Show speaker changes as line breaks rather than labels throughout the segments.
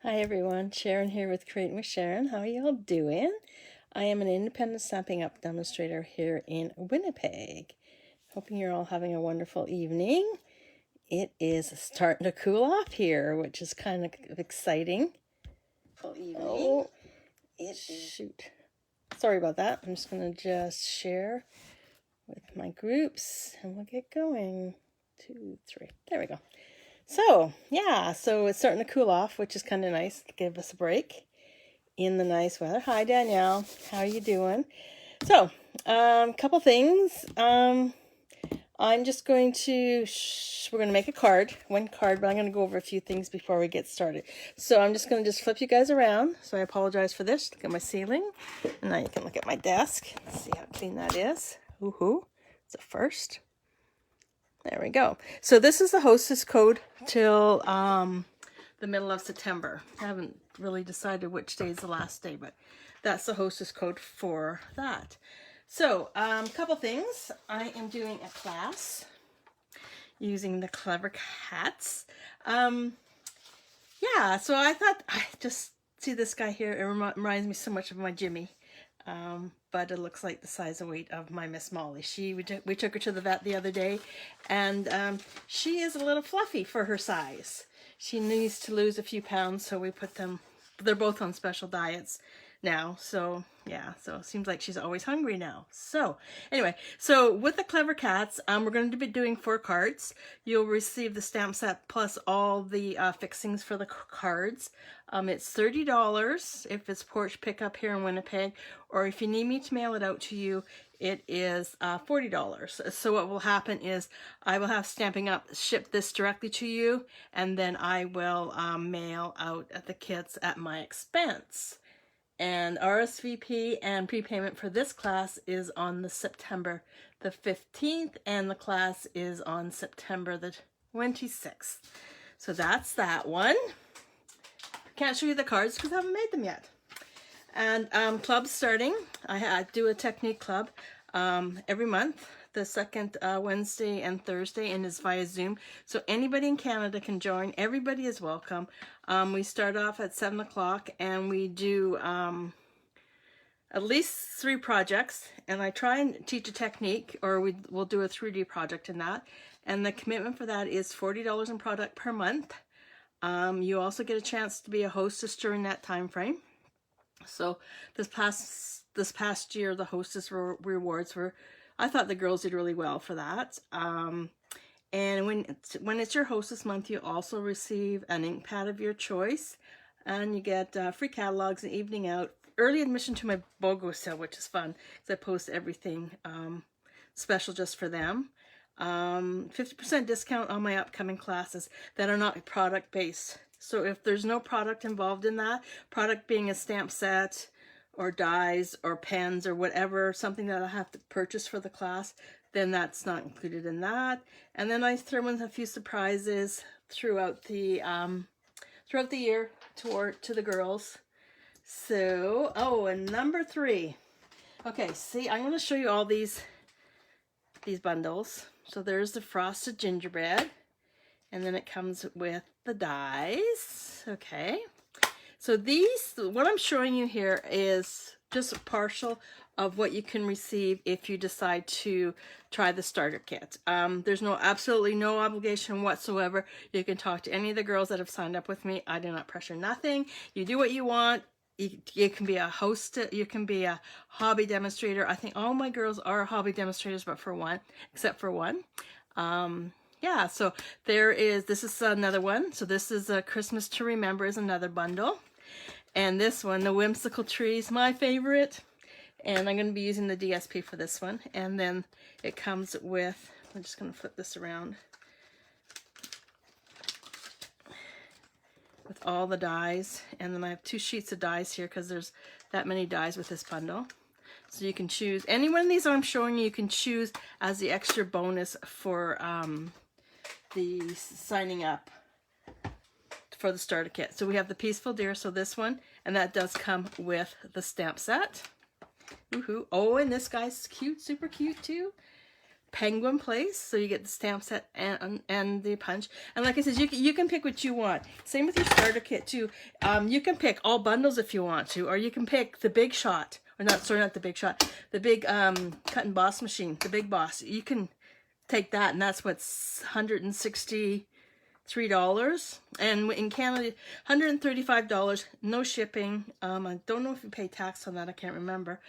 Hi everyone, Sharon here with Creating with Sharon. How are you all doing? I am an independent Stampin' Up! Demonstrator here in Winnipeg. Hoping you're all having a wonderful evening. It is starting to cool off here, which is kind of exciting. Oh, shoot. Sorry about that. I'm just going to share with my groups and we'll get going. 2, 3. There we go. So, yeah, so it's starting to cool off, which is kind of nice to give us a break in the nice weather. Hi, Danielle. How are you doing? So, couple things. I'm just going to, we're going to make a card, one card, but I'm going to go over a few things before we get started. So I'm just going to flip you guys around. So I apologize for this. Look at my ceiling. And now you can look at my desk. See how clean that is. Woohoo. It's a first. There we go. So this is the hostess code till the middle of September. I haven't really decided which day is the last day, but that's the hostess code for that. So a couple things. I am doing a class using the Clever Cats. Yeah, so I thought, I just see this guy here. It reminds me so much of my Jimmy. But it looks like the size and weight of my Miss Molly. We took her to the vet the other day, and she is a little fluffy for her size. She needs to lose a few pounds, so we put them, they're both on special diets now, so yeah, so it seems like she's always hungry now. So anyway, so with the Clever Cats, we're going to be doing 4 cards. You'll receive the stamp set plus all the fixings for the cards. It's $30 if it's porch pickup here in Winnipeg, or if you need me to mail it out to you, it is $40. So what will happen is I will have Stampin' Up! Ship this directly to you, and then I will mail out the kits at my expense. And RSVP and prepayment for this class is on the September the 15th, and the class is on September the 26th. So that's that one. Can't show you the cards because I haven't made them yet. And club's starting. I do a technique club every month, the second Wednesday and Thursday, and it's via Zoom. So anybody in Canada can join. Everybody is welcome. We start off at 7 o'clock and we do at least 3 projects, and I try and teach a technique, or we'll do a 3D project in that. And the commitment for that is $40 in product per month. You also get a chance to be a hostess during that time frame. So this past year, the hostess rewards were, I thought the girls did really well for that. And when it's your hostess month, you also receive an ink pad of your choice, and you get free catalogs and evening out, early admission to my BOGO sale, which is fun because I post everything special just for them. 50% discount on my upcoming classes that are not product based. So if there's no product involved in that, product being a stamp set or dies or pens or whatever, something that I have to purchase for the class, then that's not included in that. And then I throw in a few surprises throughout the year to the girls. So, oh, and number 3. Okay, see, I'm going to show you all these bundles. So there's the frosted gingerbread, and then it comes with the dies. Okay, so what I'm showing you here is just a partial of what you can receive if you decide to try the starter kit. There's absolutely no obligation whatsoever. You can talk to any of the girls that have signed up with me. I do not pressure nothing. You do what you want. You can be a host, you can be a hobby demonstrator. I think all my girls are hobby demonstrators, but except for one. Yeah, so this is another one. So this is a Christmas to Remember is another bundle. And this one, the Whimsical Trees, my favorite. And I'm going to be using the DSP for this one. And then it comes with, I'm just going to flip this around, with all the dies. And then I have 2 sheets of dies here because there's that many dies with this bundle. So you can choose any one of these I'm showing you. You can choose as the extra bonus for the signing up for the starter kit. So we have the Peaceful Deer, so this one, and that does come with the stamp set. Woohoo! Oh, and this guy's cute, super cute too. penguin place, so you get the stamp set and the punch. And like I said, you can pick what you want. Same with your starter kit too. You can pick all bundles if you want to, or you can pick the Big Shot, or not, sorry, not the Big Shot, the big cut and boss machine, the Big Boss. You can take that, and that's what's $163, and in Canada $135, no shipping. I don't know if you pay tax on that, I can't remember.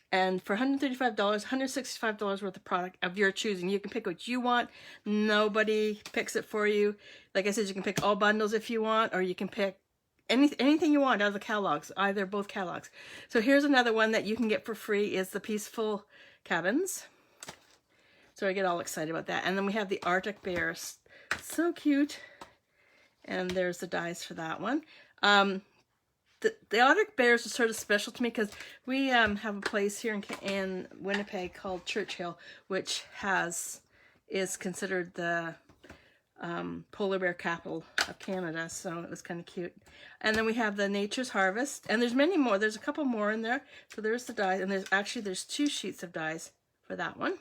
And for $135, $165 worth of product of your choosing. You can pick what you want. Nobody picks it for you. Like I said, you can pick all bundles if you want, or you can pick anything you want out of the catalogs, either both catalogs. So here's another one that you can get for free, is the Peaceful Cabins. So I get all excited about that. And then we have the Arctic Bears. So cute. And there's the dies for that one. The Arctic Bears are sort of special to me because we have a place here in Winnipeg called Churchill, which is considered the polar bear capital of Canada, so it was kind of cute. And then we have the Nature's Harvest, and there's many more. There's a couple more in there. So there's the dies, and there's 2 sheets of dies for that one.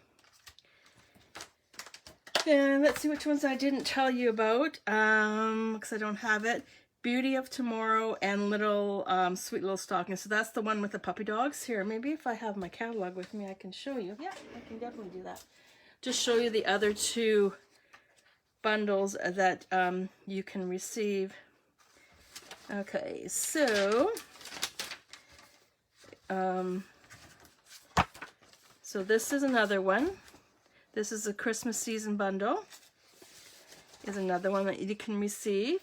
And let's see which ones I didn't tell you about, because I don't have it. Beauty of Tomorrow and Little Sweet Little Stockings. So that's the one with the puppy dogs. Here, maybe if I have my catalog with me, I can show you. Yeah, I can definitely do that. Just show you the other 2 bundles that you can receive. Okay, so so this is another one. This is a Christmas season bundle. Is another one that you can receive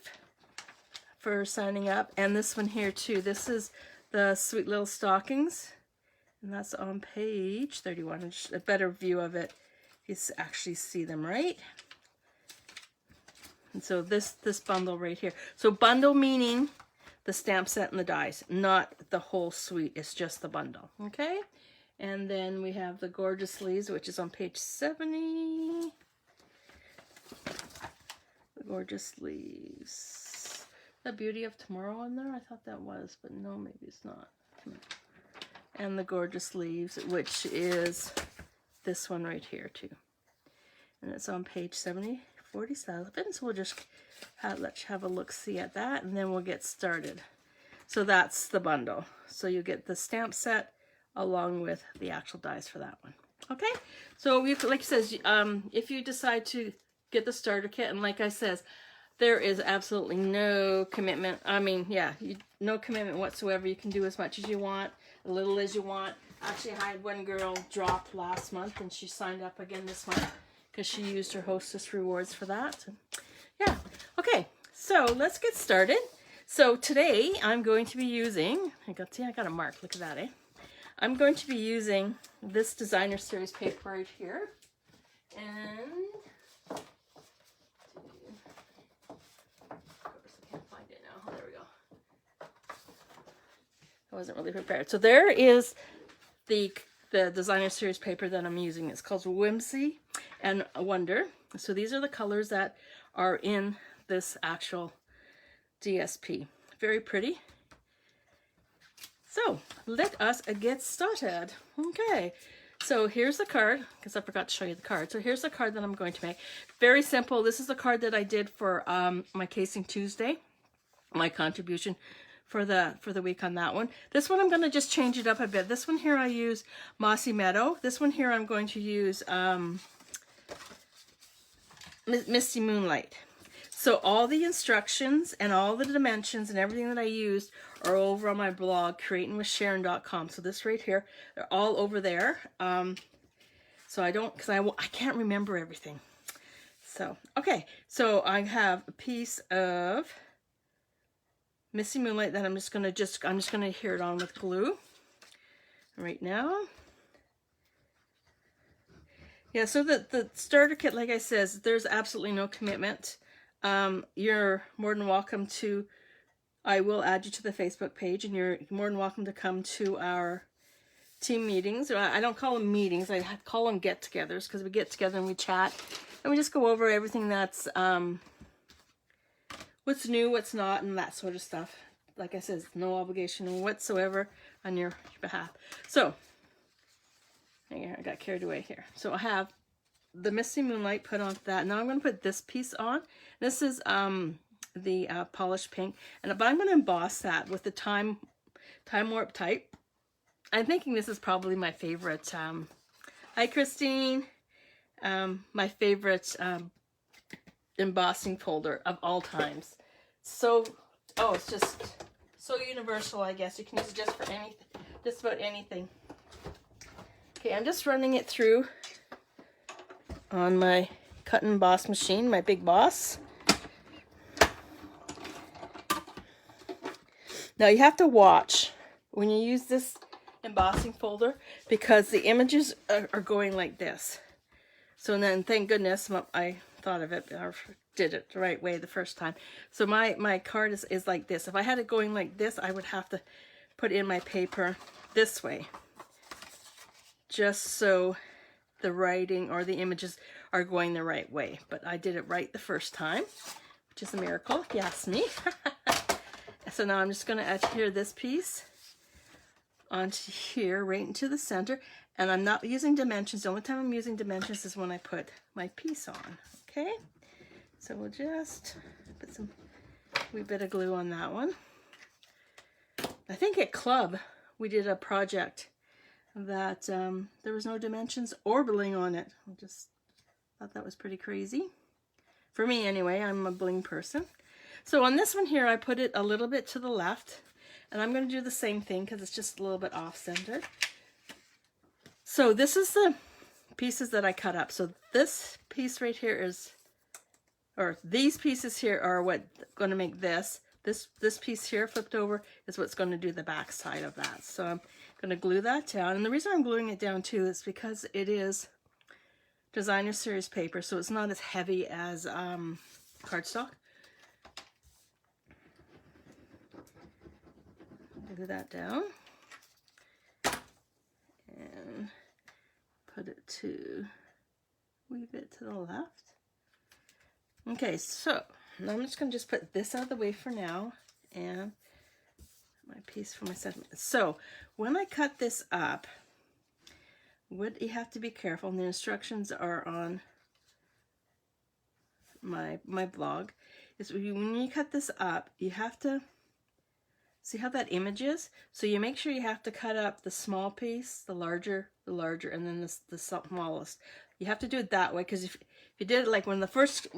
for signing up. And this one here too. This is the Sweet Little Stockings, and that's on page 31. Just a better view of it. You actually see them, right? And so this bundle right here. So bundle meaning the stamp set and the dies, not the whole suite. It's just the bundle. Okay. And then we have the Gorgeous Leaves, which is on page 70. The Gorgeous Leaves. The Beauty of Tomorrow in there? I thought that was, but no, maybe it's not. And the Gorgeous Leaves, which is this one right here too. And it's on page 47. So we'll just let's have a look-see at that, and then we'll get started. So that's the bundle. So you get the stamp set along with the actual dies for that one. Okay, so like it says, if you decide to get the starter kit, and like I says, there is absolutely no commitment. I mean, yeah, no commitment whatsoever. You can do as much as you want, a little as you want. Actually, I had one girl drop last month, and she signed up again this month because she used her Hostess rewards for that. Yeah, okay, so let's get started. So today I'm going to be using, I got a mark, look at that, eh? I'm going to be using this designer series paper right here, and I wasn't really prepared. So there is the designer series paper that I'm using. It's called Whimsy and Wonder. So these are the colors that are in this actual DSP. Very pretty. So let us get started. Okay. So here's the card, because I forgot to show you the card. So here's the card that I'm going to make. Very simple. This is the card that I did for my Casing Tuesday, my contribution for the week on that one. This one I'm going to just change it up a bit. This one here I use Mossy Meadow. This one here I'm going to use Misty Moonlight. So all the instructions and all the dimensions and everything that I used are over on my blog, creatingwithsharon.com. So this right here, they're all over there. So I can't remember everything. So, okay. So I have a piece of Misty Moonlight that I'm just gonna adhere it on with glue right now. Yeah, so the starter kit, like I says, there's absolutely no commitment. You're more than welcome to, I will add you to the Facebook page, and you're more than welcome to come to our team meetings. I don't call them meetings, I call them get-togethers, because we get together and we chat, and we just go over everything that's, what's new, what's not, and that sort of stuff. Like I said, no obligation whatsoever on your behalf. So, I got carried away here. So I have the Misty Moonlight put on that. Now I'm going to put this piece on. This is the polished pink, but I'm going to emboss that with the time warp type. I'm thinking this is probably my favorite. Hi, Christine. My favorite embossing folder of all times. So, oh, it's just so universal, I guess. You can use it just for anything, just about anything. Okay, I'm just running it through on my cut and emboss machine, my big boss. Now you have to watch when you use this embossing folder because the images are going like this. So then, thank goodness I thought of it or did it the right way the first time. So my card is like this. If I had it going like this, I would have to put in my paper this way, just so the writing or the images are going the right way. But I did it right the first time, which is a miracle, if you ask me. So now I'm just going to adhere this piece onto here, right into the center. And I'm not using dimensions. The only time I'm using dimensions is when I put my piece on. Okay? So we'll just put some wee bit of glue on that one. I think at Club we did a project that there was no dimensions or bling on it. I just thought that was pretty crazy. For me anyway, I'm a bling person. So on this one here, I put it a little bit to the left, and I'm going to do the same thing because it's just a little bit off-centered. So this is the pieces that I cut up. So this piece right here is, or these pieces here are what going to make this. This piece here flipped over is what's going to do the back side of that. So I'm going to glue that down. And the reason I'm gluing it down too is because it is designer series paper, so it's not as heavy as cardstock. Glue that down and put it to a wee bit to the left. Okay, so now I'm just going to just put this out of the way for now and my piece for my second. So when I cut this up, what you have to be careful, and the instructions are on my blog, is when you cut this up, you have to see how that image is. So you make sure you have to cut up the small piece, the larger, and then the smallest. You have to do it that way, because if you did it like when I first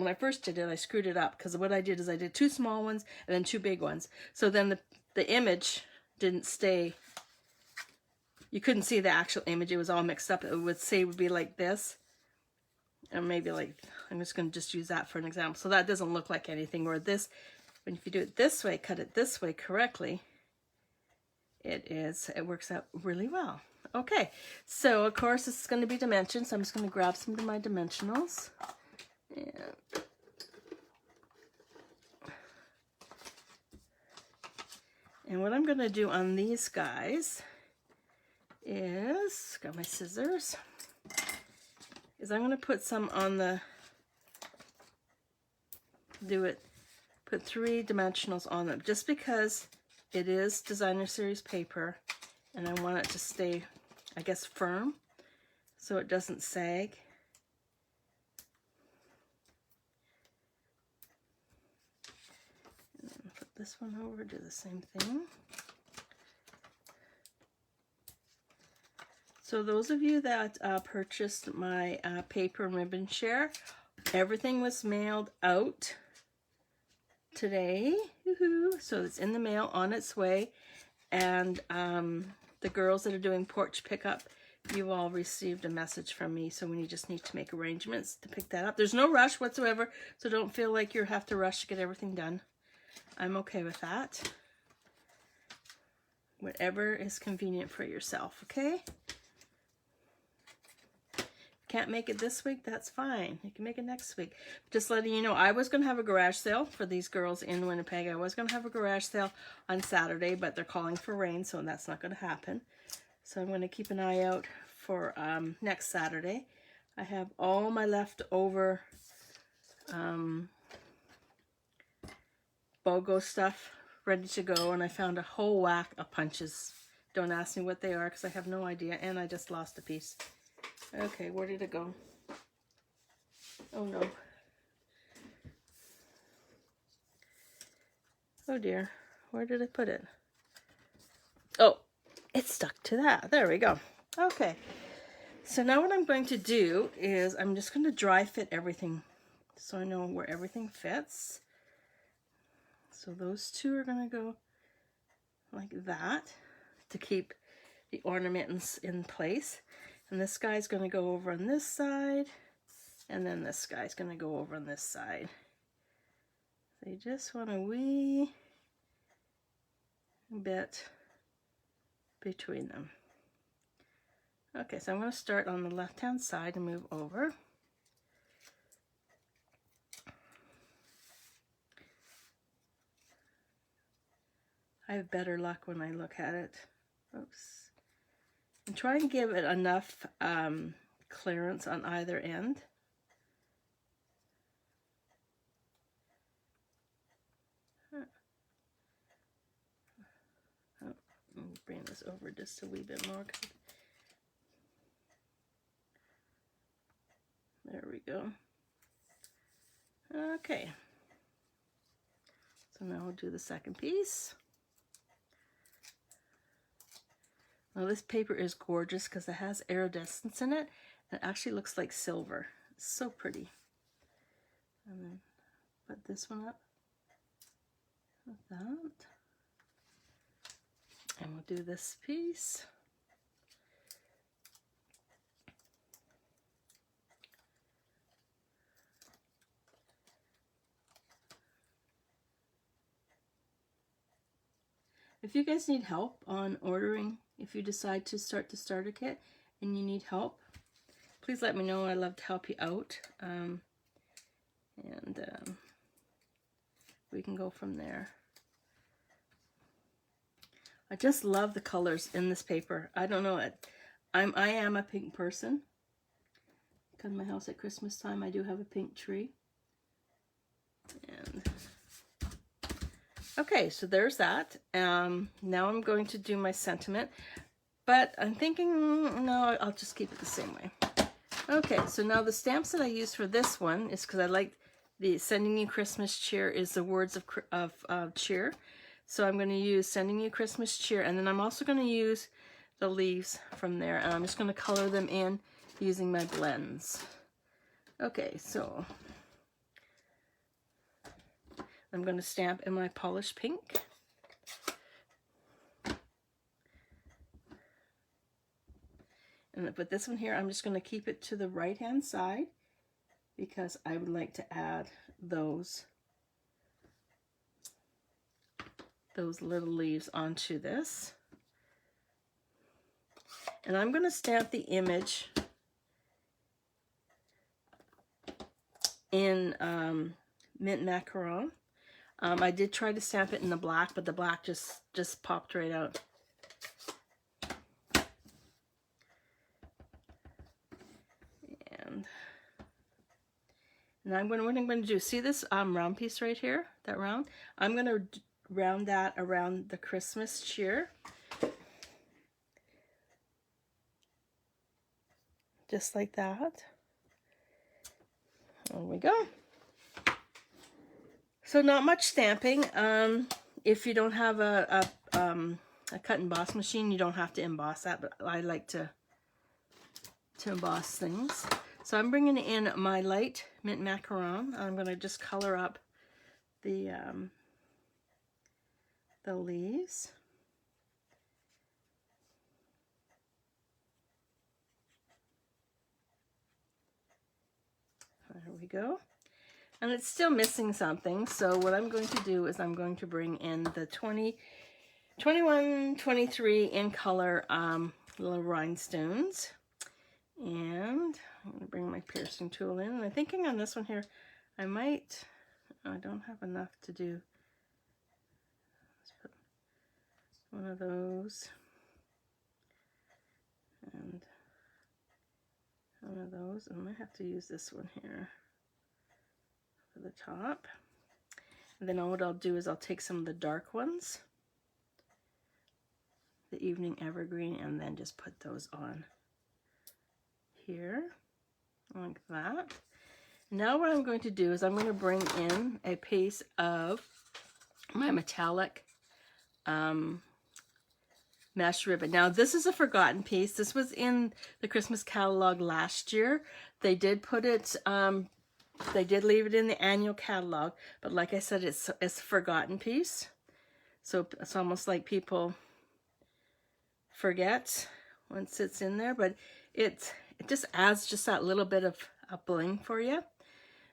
did it, I screwed it up, because what I did is I did 2 small ones and then 2 big ones. So then the image didn't stay. You couldn't see the actual image. It was all mixed up. It would be like this. And maybe like, I'm just going to just use that for an example. So that doesn't look like anything. Or this, when if you do it this way, cut it this way correctly, it works out really well. Okay, so of course this is going to be dimensions. So I'm just going to grab some of my dimensionals. And what I'm going to do on these guys is, got my scissors, is I'm going to put some on the, put 3 dimensionals on them, just because it is designer series paper and I want it to stay, I guess, firm so it doesn't sag. And then put this one over, do the same thing. So those of you that purchased my paper and ribbon share, everything was mailed out today. Woohoo! So it's in the mail, on its way. And the girls that are doing porch pickup, you all received a message from me. So when you just need to make arrangements to pick that up. There's no rush whatsoever, so don't feel like you have to rush to get everything done. I'm okay with that. Whatever is convenient for yourself, okay? Can't make it this week, that's fine. You can make it next week. Just letting you know, I was going to have a garage sale for these girls in Winnipeg. I was going to have a garage sale on Saturday, but they're calling for rain, so that's not going to happen. So I'm going to keep an eye out for next Saturday. I have all my leftover BOGO stuff ready to go, and I found a whole whack of punches. Don't ask me what they are because I have no idea, and I just lost a piece. Okay, where did it go? Oh no. Oh dear, where did I put it? Oh, it stuck to that. There we go. Okay, so now what I'm going to do is I'm just going to dry fit everything so I know where everything fits. So those two are going to go like that to keep the ornaments in place. And this guy's going to go over on this side, and then this guy's going to go over on this side. So you just want a wee bit between them. Okay, so I'm going to start on the left hand side and move over. I have better luck when I look at it. Oops. And try and give it enough clearance on either end. Oh, let me bring this over just a wee bit more. There we go. Okay. So now we'll do the second piece. Now this paper is gorgeous because it has iridescence in it. It actually looks like silver. It's so pretty. And then put this one up like that. And we'll do this piece. If you guys need help on ordering, if you decide to start the starter kit and you need help, please let me know. I'd love to help you out. We can go from there. I just love the colors in this paper. I don't know, I am a pink person. Come to my house at Christmas time, I do have a pink tree. And okay, so there's that. Now I'm going to do my sentiment, but I'm thinking, no, I'll just keep it the same way. Okay, so now the stamps that I use for this one is because I like the Sending You Christmas Cheer is the words of cheer. So I'm going to use Sending You Christmas Cheer, and then I'm also going to use the leaves from there, and I'm just going to color them in using my blends. Okay, so I'm going to stamp in my polished pink. And with this one here, I'm just going to keep it to the right hand side because I would like to add those little leaves onto this. And I'm going to stamp the image in mint macaron. I did try to stamp it in the black, but the black just popped right out. And now what I'm going to do, see this round piece right here, that round? I'm going to round that around the Christmas cheer. Just like that. There we go. So not much stamping. If you don't have a cut and emboss machine, you don't have to emboss that, but I like to emboss things. So I'm bringing in my light mint macaron. I'm going to just color up the leaves. There we go. And it's still missing something, so what I'm going to do is I'm going to bring in the 21, 23 in color little rhinestones. And I'm going to bring my piercing tool in. And I'm thinking on this one here, I don't have enough to do. Let's put one of those. And one of those. I might have to use this one here for the top. And then what I'll do is I'll take some of the dark ones, the Evening Evergreen, and then just put those on here, like that. Now what I'm going to do is I'm going to bring in a piece of my metallic mesh ribbon. Now this is a forgotten piece. This was in the Christmas catalog last year. They did put it, they did leave it in the annual catalog, but like I said, it's a forgotten piece. So it's almost like people forget once it's in there, but it just adds just that little bit of a bling for you.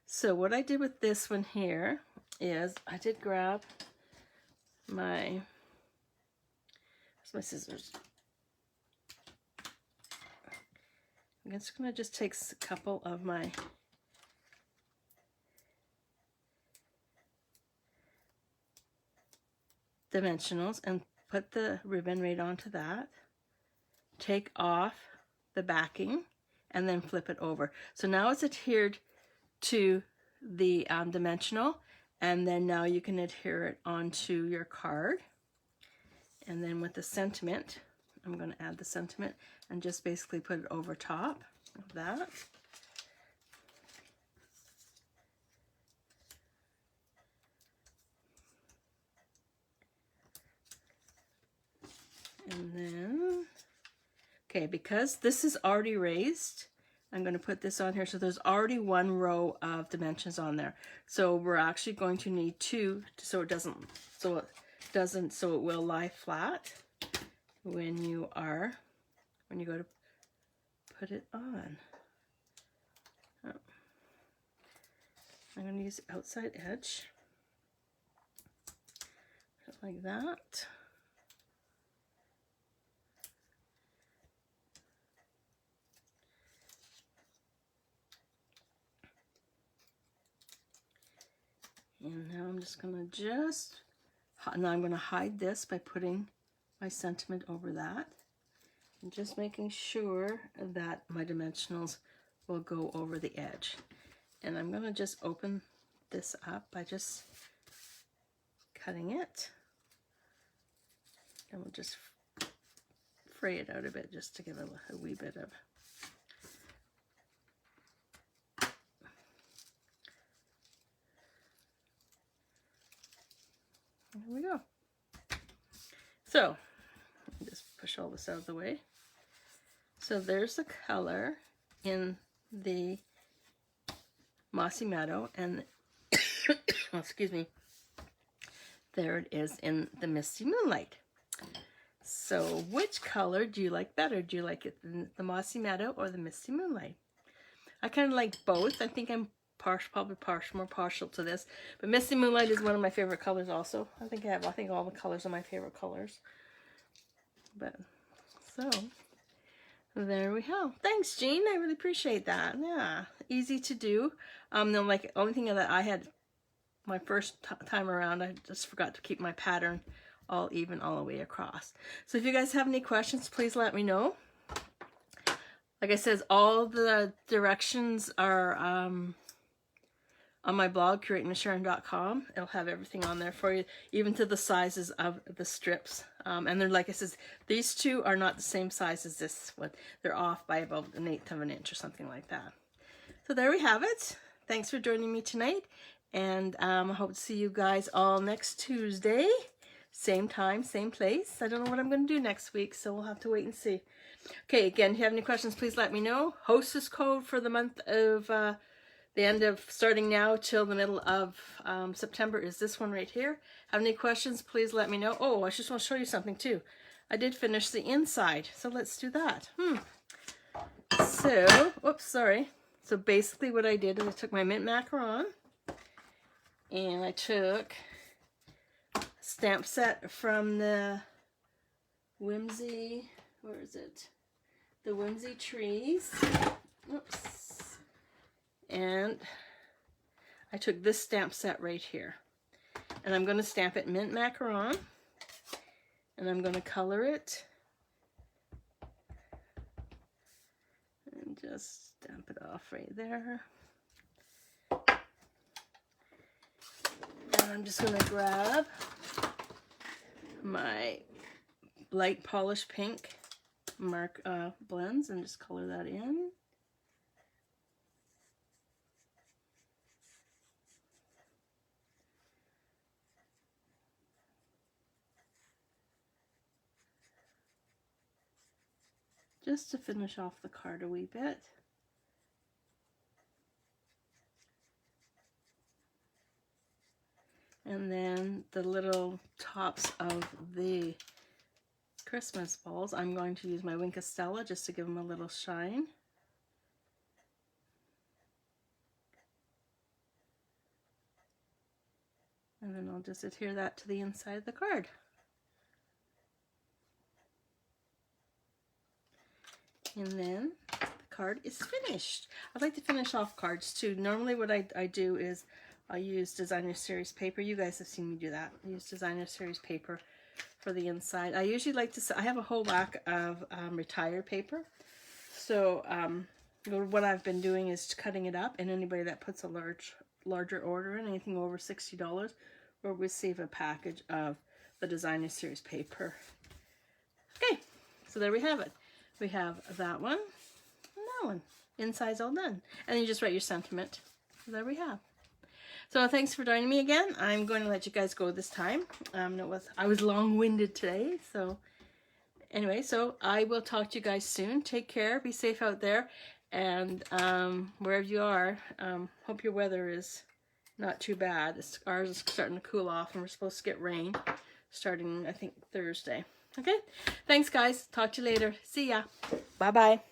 So what I did with this one here is I did grab my scissors. I'm just going to just take a couple of my dimensionals and put the ribbon right onto that. Take off the backing and then flip it over. So now it's adhered to the dimensional, and then now you can adhere it onto your card. And then with the sentiment, I'm going to add the sentiment and just basically put it over top of that. And then, okay, because this is already raised, I'm going to put this on here. So there's already one row of dimensions on there. So we're actually going to need two so it will lie flat when you go to put it on. Oh. I'm going to use the outside edge, like that. And now I'm just going to now I'm going to hide this by putting my sentiment over that. And just making sure that my dimensionals will go over the edge. And I'm going to just open this up by just cutting it. And we'll just fray it out a bit just to give it a wee bit of... There we go. So, just push all this out of the way. So there's the color in the Mossy Meadow, and oh, excuse me, there it is in the Misty Moonlight. So which color do you like better? Do you like it the Mossy Meadow or the Misty Moonlight? I kind of like both. I think I'm more partial to this, but Misty Moonlight is one of my favorite colors also. I think all the colors are my favorite colors. But so there we go. Thanks, Jean. I really appreciate that. Yeah, easy to do. Then like only thing that I had my first time around, I just forgot to keep my pattern all even all the way across. So if you guys have any questions, please let me know. Like I said, all the directions are on my blog, creatingwithsharon.com. It'll have everything on there for you, even to the sizes of the strips. And they're, like I said, these two are not the same size as this one. They're off by about 1/8 of an inch or something like that. So there we have it. Thanks for joining me tonight. And I hope to see you guys all next Tuesday. Same time, same place. I don't know what I'm going to do next week, so we'll have to wait and see. Okay, again, if you have any questions, please let me know. Hostess code for the month of... the end of starting now till the middle of September is this one right here. Have any questions, please let me know. Oh, I just want to show you something too. I did finish the inside, so let's do that. So, oops, sorry. So basically what I did is I took my mint macaron and I took a stamp set from the Whimsy, where is it? The Whimsy Trees. Oops. And I took this stamp set right here. And I'm going to stamp it mint macaron. And I'm going to color it. And just stamp it off right there. And I'm just going to grab my light polished pink blends and just color that in. just to finish off the card a wee bit. And then the little tops of the Christmas balls, I'm going to use my Wink of Stella just to give them a little shine. And then I'll just adhere that to the inside of the card. And then the card is finished. I'd like to finish off cards too. Normally what I do is I use designer series paper. You guys have seen me do that. I use designer series paper for the inside. I usually like to, I have a whole whack of retired paper. So what I've been doing is cutting it up, and anybody that puts a larger order in, anything over $60, will receive a package of the designer series paper. Okay, so there we have it. We have that one and that one. Inside's all done. And then you just write your sentiment. So there we have. So thanks for joining me again. I'm going to let you guys go this time. I was long-winded today. So anyway, so I will talk to you guys soon. Take care. Be safe out there. And wherever you are, hope your weather is not too bad. Ours is starting to cool off, and we're supposed to get rain starting, I think, Thursday. Okay, thanks guys. Talk to you later. See ya. Bye-bye.